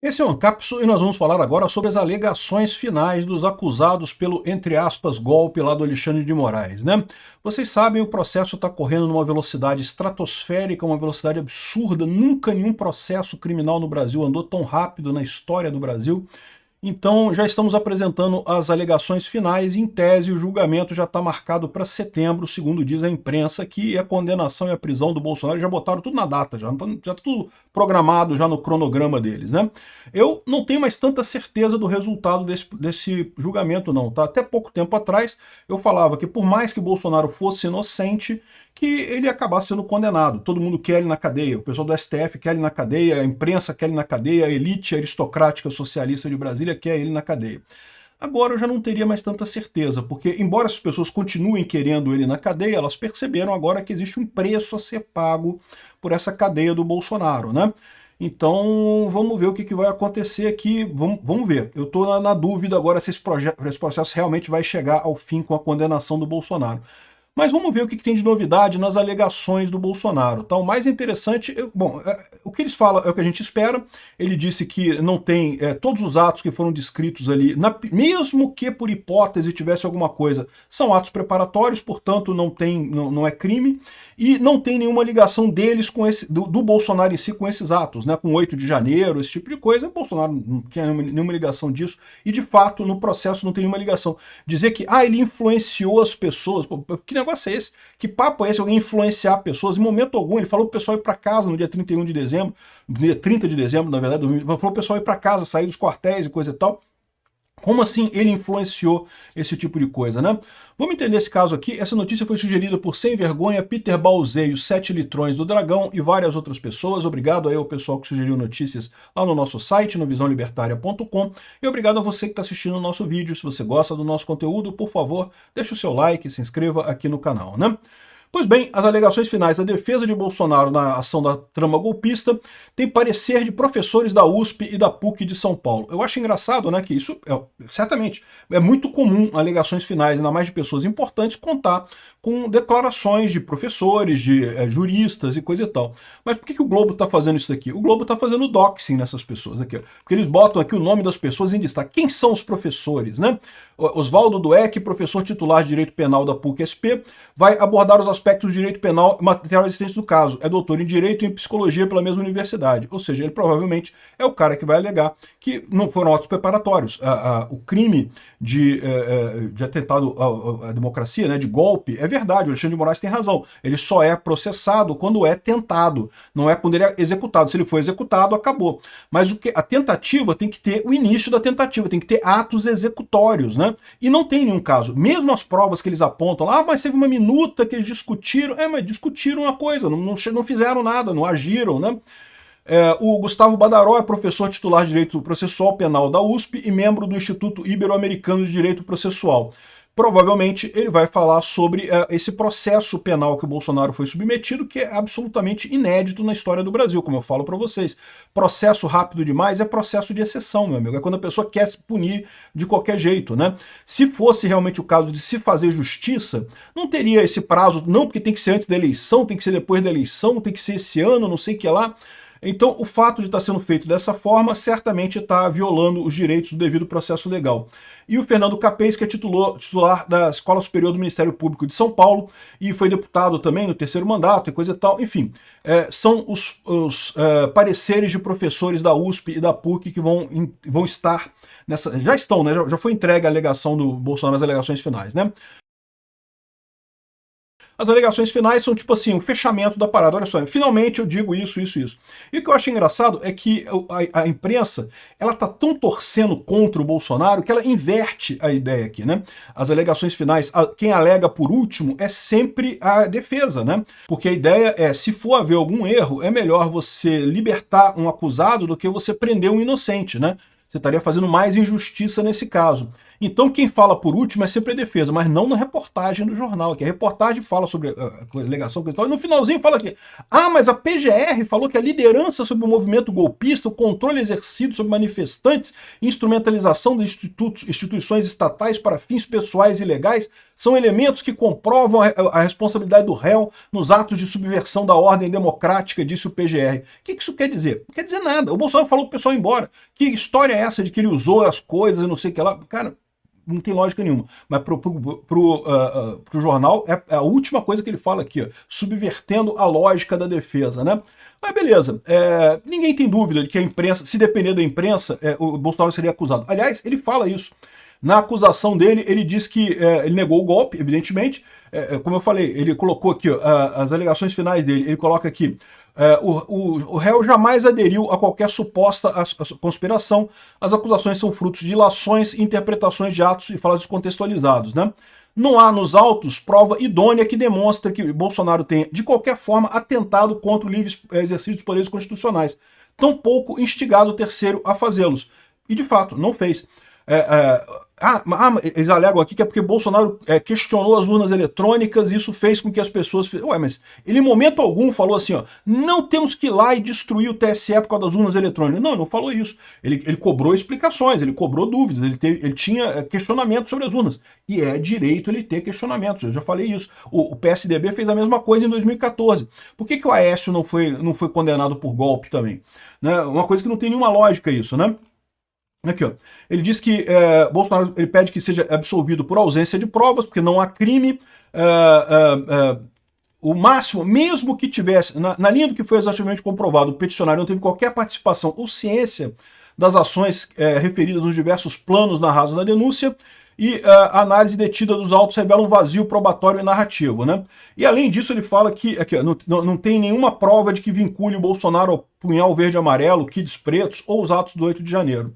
Esse é o Ancapso e nós vamos falar agora sobre as alegações finais dos acusados pelo, entre aspas, golpe lá do Alexandre de Moraes, né? Vocês sabem, o processo está correndo numa velocidade estratosférica, uma velocidade absurda. Nunca nenhum processo criminal no Brasil andou tão rápido na história do Brasil. Então, já estamos apresentando as alegações finais. Em tese, o julgamento já está marcado para setembro, segundo diz a imprensa, que a condenação e a prisão do Bolsonaro já botaram tudo na data, já está tudo programado já no cronograma deles, né? Eu não tenho mais tanta certeza do resultado desse julgamento, não, tá? Até pouco tempo atrás, eu falava que por mais que Bolsonaro fosse inocente, que ele ia acabar sendo condenado. Todo mundo quer ele na cadeia, o pessoal do STF quer ele na cadeia, a imprensa quer ele na cadeia, a elite aristocrática socialista de Brasília quer ele na cadeia. Agora eu já não teria mais tanta certeza, porque embora as pessoas continuem querendo ele na cadeia, elas perceberam agora que existe um preço a ser pago por essa cadeia do Bolsonaro, né? Então vamos ver o que vai acontecer aqui, vamos ver. Eu estou na dúvida agora se esse processo realmente vai chegar ao fim com a condenação do Bolsonaro. Mas vamos ver o que tem de novidade nas alegações do Bolsonaro. Então, o mais interessante, o que eles falam é o que a gente espera. Ele disse que não tem todos os atos que foram descritos ali, mesmo que por hipótese tivesse alguma coisa, são atos preparatórios, portanto não é crime, e não tem nenhuma ligação deles com do Bolsonaro em si com esses atos, né, com 8 de janeiro, esse tipo de coisa. O Bolsonaro não tinha nenhuma ligação disso, e de fato no processo não tem nenhuma ligação. Dizer que ele influenciou as pessoas, que negócio é esse? Que papo é esse? Alguém influenciar pessoas? Em momento algum, ele falou pro pessoal ir para casa no dia 31 de dezembro, no dia 30 de dezembro, na verdade, falou pro pessoal ir para casa, sair dos quartéis e coisa e tal. Como assim ele influenciou esse tipo de coisa, né? Vamos entender esse caso aqui. Essa notícia foi sugerida por Sem Vergonha, Peter Balzei, os 7 litrões do Dragão e várias outras pessoas. Obrigado aí ao pessoal que sugeriu notícias lá no nosso site, no visãolibertaria.com. E obrigado a você que está assistindo o nosso vídeo. Se você gosta do nosso conteúdo, por favor, deixe o seu like e se inscreva aqui no canal, né? Pois bem, as alegações finais da defesa de Bolsonaro na ação da trama golpista tem parecer de professores da USP e da PUC de São Paulo. Eu acho engraçado, né, que isso, certamente, é muito comum alegações finais, ainda mais de pessoas importantes, contar com declarações de professores, de juristas e coisa e tal. Mas por que o Globo está fazendo isso aqui? O Globo está fazendo doxing nessas pessoas aqui, ó, porque eles botam aqui o nome das pessoas em destaque. Quem são os professores, né? Oswaldo Dueck, professor titular de Direito Penal da PUC-SP, vai abordar os aspectos de Direito Penal e material existente do caso. É doutor em Direito e em Psicologia pela mesma universidade. Ou seja, ele provavelmente é o cara que vai alegar que não foram atos preparatórios. O crime de atentado à democracia, né, de golpe, é verdade, o Alexandre de Moraes tem razão. Ele só é processado quando é tentado, não é quando ele é executado. Se ele for executado, acabou. Mas a tentativa tem que ter o início da tentativa, tem que ter atos executórios, né? E não tem nenhum caso. Mesmo as provas que eles apontam lá, mas teve uma minuta que eles discutiram, mas discutiram uma coisa, não fizeram nada, não agiram, né? O Gustavo Badaró é professor titular de Direito Processual Penal da USP e membro do Instituto Ibero-Americano de Direito Processual. Provavelmente ele vai falar sobre esse processo penal que o Bolsonaro foi submetido, que é absolutamente inédito na história do Brasil, como eu falo para vocês. Processo rápido demais é processo de exceção, meu amigo. É quando a pessoa quer se punir de qualquer jeito, né? Se fosse realmente o caso de se fazer justiça, não teria esse prazo, não, porque tem que ser antes da eleição, tem que ser depois da eleição, tem que ser esse ano, não sei o que lá. Então, o fato de estar sendo feito dessa forma certamente está violando os direitos do devido processo legal. E o Fernando Capês, que é titular da Escola Superior do Ministério Público de São Paulo e foi deputado também no 3º mandato e coisa e tal, enfim, são os pareceres de professores da USP e da PUC que vão estar nessa... Já estão, né? Já foi entregue a alegação do Bolsonaro, as alegações finais, né? As alegações finais são tipo assim, o fechamento da parada. Olha só, finalmente eu digo isso, isso, isso. E o que eu acho engraçado é que a imprensa, ela tá tão torcendo contra o Bolsonaro que ela inverte a ideia aqui, né? As alegações finais, quem alega por último é sempre a defesa, né? Porque a ideia é, se for haver algum erro, é melhor você libertar um acusado do que você prender um inocente, né? Você estaria fazendo mais injustiça nesse caso. Então quem fala por último é sempre a defesa, mas não na reportagem do jornal, que a reportagem fala sobre a alegação e no finalzinho fala aqui, mas a PGR falou que a liderança sobre o movimento golpista, o controle exercido sobre manifestantes e instrumentalização de instituições estatais para fins pessoais e legais são elementos que comprovam a responsabilidade do réu nos atos de subversão da ordem democrática, disse o PGR. O que isso quer dizer? Não quer dizer nada. O Bolsonaro falou pro pessoal ir embora. Que história é essa de que ele usou as coisas e não sei o que lá? Cara, não tem lógica nenhuma. Mas pro jornal é a última coisa que ele fala aqui, ó, subvertendo a lógica da defesa, né? Mas beleza, ninguém tem dúvida de que a imprensa, se depender da imprensa, o Bolsonaro seria acusado. Aliás, ele fala isso. Na acusação dele, ele diz que ele negou o golpe, evidentemente. Como eu falei, ele colocou aqui ó, as alegações finais dele, ele coloca aqui, o réu jamais aderiu a qualquer suposta conspiração. As acusações são frutos de ilações e interpretações de atos e falas descontextualizados, né? Não há nos autos prova idônea que demonstra que Bolsonaro tenha, de qualquer forma, atentado contra o livre exercício dos poderes constitucionais, tampouco instigado o terceiro a fazê-los. E, de fato, não fez. Eles alegam aqui que é porque Bolsonaro questionou as urnas eletrônicas e isso fez com que as pessoas... mas ele em momento algum falou assim, ó, não temos que ir lá e destruir o TSE por causa das urnas eletrônicas. Não, ele não falou isso. Ele cobrou explicações, ele cobrou dúvidas, ele tinha questionamentos sobre as urnas. E é direito ele ter questionamentos, eu já falei isso. O PSDB fez a mesma coisa em 2014. Por que o Aécio não foi condenado por golpe também? Né? Uma coisa que não tem nenhuma lógica isso, né? Aqui, ó. Ele diz que Bolsonaro ele pede que seja absolvido por ausência de provas, porque não há crime. O máximo, mesmo que tivesse, na linha do que foi exativamente comprovado, o peticionário não teve qualquer participação ou ciência das ações referidas nos diversos planos narrados na denúncia, e a análise detida dos autos revela um vazio probatório e narrativo, né? E além disso ele fala que aqui, não tem nenhuma prova de que vincule o Bolsonaro ao punhal verde e amarelo, kids pretos ou os atos do 8 de janeiro.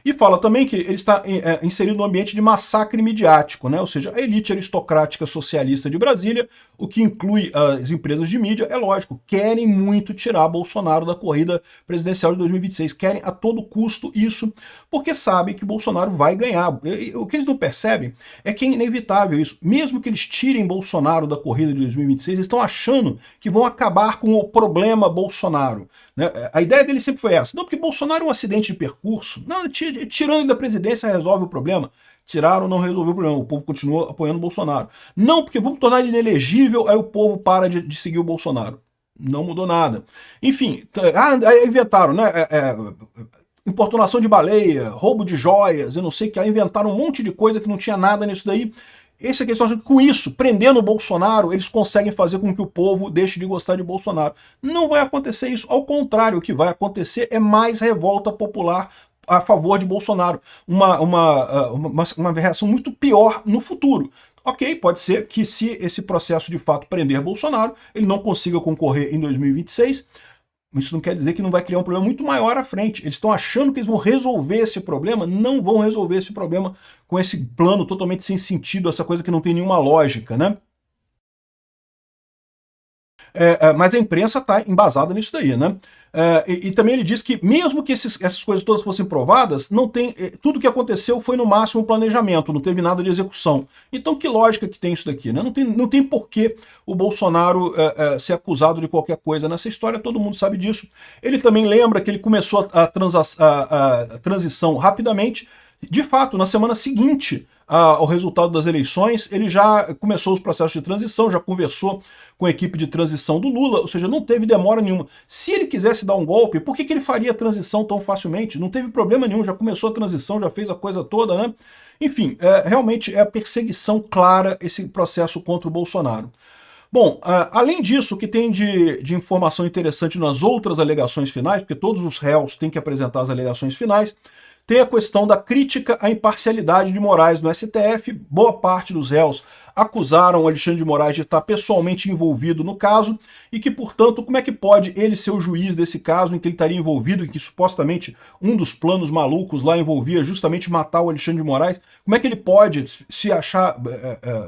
E fala também que ele está inserido no ambiente de massacre midiático, né? Ou seja, a elite aristocrática socialista de Brasília, o que inclui as empresas de mídia, é lógico, querem muito tirar Bolsonaro da corrida presidencial de 2026, querem a todo custo isso, porque sabem que Bolsonaro vai ganhar. O que eles não percebem é que é inevitável isso. Mesmo que eles tirem Bolsonaro da corrida de 2026, eles estão achando que vão acabar com o problema Bolsonaro. Né? A ideia dele sempre foi essa. Não, porque Bolsonaro é um acidente de percurso. Não, tirando ele da presidência resolve o problema. Tiraram, não resolveu o problema. O povo continua apoiando o Bolsonaro. Não, porque vamos tornar ele inelegível, aí o povo para de seguir o Bolsonaro. Não mudou nada. Enfim, aí inventaram, né? Importunação de baleia, roubo de joias, eu não sei o que. Aí inventaram um monte de coisa que não tinha nada nisso daí. Essa questão, com isso, prendendo o Bolsonaro, eles conseguem fazer com que o povo deixe de gostar de Bolsonaro. Não vai acontecer isso. Ao contrário, o que vai acontecer é mais revolta popular a favor de Bolsonaro. Uma reação muito pior no futuro. Ok, pode ser que se esse processo de fato prender Bolsonaro, ele não consiga concorrer em 2026, isso não quer dizer que não vai criar um problema muito maior à frente. Eles estão achando que eles vão resolver esse problema, não vão resolver esse problema com esse plano totalmente sem sentido, essa coisa que não tem nenhuma lógica, né? Mas a imprensa está embasada nisso daí, né? E também ele diz que mesmo que essas coisas todas fossem provadas, não tem, tudo que aconteceu foi no máximo planejamento, não teve nada de execução. Então que lógica que tem isso daqui, né? Não tem por que o Bolsonaro ser acusado de qualquer coisa nessa história, todo mundo sabe disso. Ele também lembra que ele começou a transição rapidamente. De fato, na semana seguinte ao resultado das eleições, ele já começou os processos de transição, já conversou com a equipe de transição do Lula, ou seja, não teve demora nenhuma. Se ele quisesse dar um golpe, por que ele faria a transição tão facilmente? Não teve problema nenhum, já começou a transição, já fez a coisa toda, né? Enfim, realmente é a perseguição clara esse processo contra o Bolsonaro. Bom, além disso, o que tem de informação interessante nas outras alegações finais, porque todos os réus têm que apresentar as alegações finais, tem a questão da crítica à imparcialidade de Moraes no STF. Boa parte dos réus acusaram o Alexandre de Moraes de estar pessoalmente envolvido no caso e que, portanto, como é que pode ele ser o juiz desse caso em que ele estaria envolvido e que supostamente um dos planos malucos lá envolvia justamente matar o Alexandre de Moraes? Como é que ele pode se achar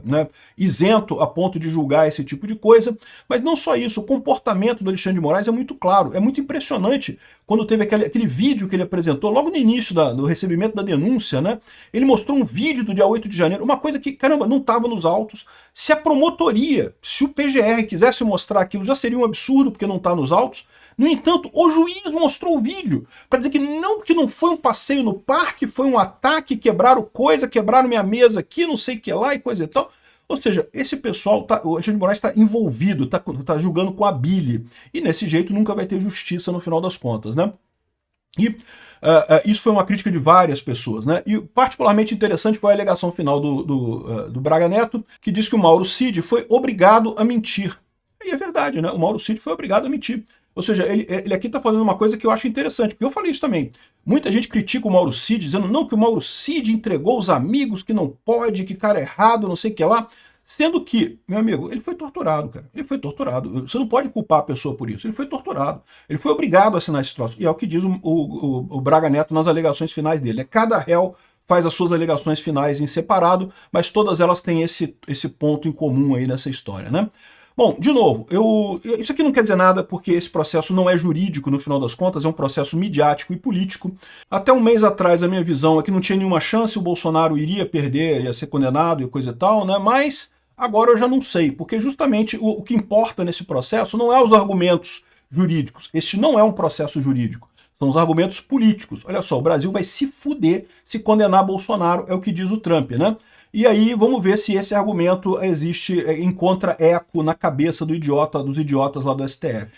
né, isento a ponto de julgar esse tipo de coisa? Mas não só isso, o comportamento do Alexandre de Moraes é muito claro, é muito impressionante. Quando teve aquele vídeo que ele apresentou, logo no início do recebimento da denúncia, né? Ele mostrou um vídeo do dia 8 de janeiro, uma coisa que, caramba, não estava nos autos. Se a promotoria, se o PGR quisesse mostrar aquilo, já seria um absurdo, porque não está nos autos. No entanto, o juiz mostrou o vídeo para dizer que não foi um passeio no parque, foi um ataque, quebraram coisa, quebraram minha mesa aqui, não sei o que lá e coisa e tal. Ou seja, esse pessoal, o Alexandre de Moraes está envolvido, está julgando com a bile. E nesse jeito nunca vai ter justiça no final das contas, né? E isso foi uma crítica de várias pessoas, né? E particularmente interessante foi a alegação final do Braga Neto, que diz que o Mauro Cid foi obrigado a mentir. E é verdade, né? O Mauro Cid foi obrigado a mentir. Ou seja, ele aqui está falando uma coisa que eu acho interessante, porque eu falei isso também. Muita gente critica o Mauro Cid, dizendo não, que o Mauro Cid entregou os amigos, que não pode, que cara errado, não sei o que lá. Sendo que, meu amigo, ele foi torturado, cara. Ele foi torturado. Você não pode culpar a pessoa por isso. Ele foi torturado. Ele foi obrigado a assinar esse troço. E é o que diz o Braga Neto nas alegações finais dele, né? Cada réu faz as suas alegações finais em separado, mas todas elas têm esse ponto em comum aí nessa história, né? Bom, de novo, isso aqui não quer dizer nada porque esse processo não é jurídico no final das contas, é um processo midiático e político. Até um mês atrás a minha visão é que não tinha nenhuma chance, o Bolsonaro iria perder, ia ser condenado e coisa e tal, né? Mas agora eu já não sei, porque justamente o que importa nesse processo não é os argumentos jurídicos. Este não é um processo jurídico, são os argumentos políticos. Olha só, o Brasil vai se fuder se condenar Bolsonaro, é o que diz o Trump, né? E aí vamos ver se esse argumento encontra eco na cabeça dos idiotas lá do STF.